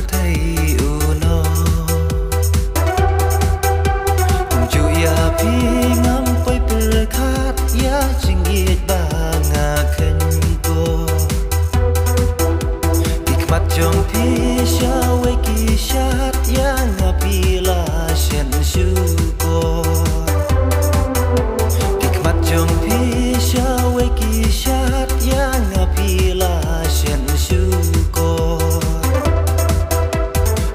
thầy u no cùng chú ya phi ngắm quay bờ khát ya chinh yết ba ngà khen cô tik mặt trong phi xa quay kỳ sát ya ngà phi la shen su cô tik mặt trong phi xa quay kỳ sát ya ngà phi la shen su cô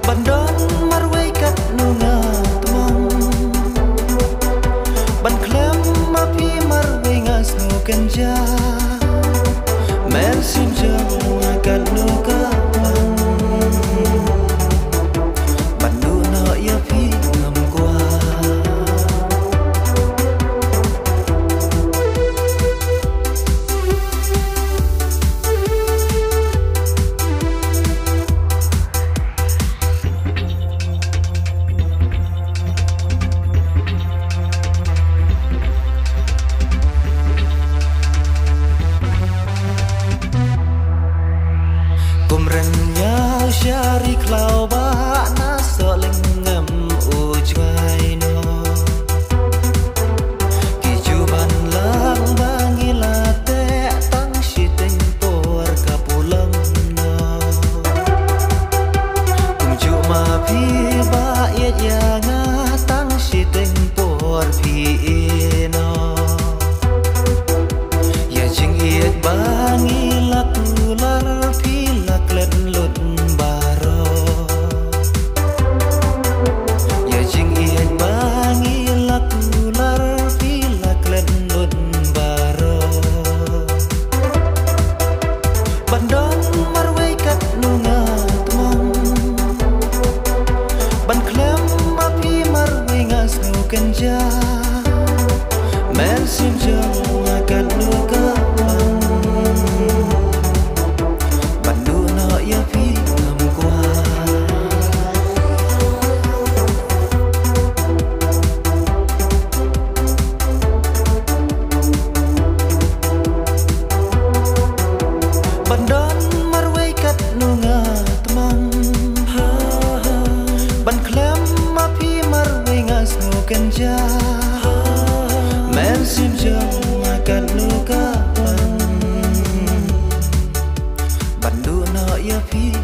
ban đón mar quay cắt nu ngà tumong ban klem ma phi mar quay ngà snu kenja men sim jang akan nu ka ban nu no ya phi ngam qua Kumrenya syari klau ba na soling ngam ujai no kijuban lang bangila te tang siting por kapulang no kumju ma phi ba ya ya nga tang siting por phi no ya jing yet bangila kular klen lut baro ya jing ian bangi lakular pila klen lut baro bandon marway kat nunga tumong ban klem mapi marway ngas nu kenja men sim jang akan nuka ya phi ngam qua ban đón mar quay cắt nu ngà tumang ban klem ma phi mar quay ngà snu kenja men sim jang akan nu ka ban du no ya phi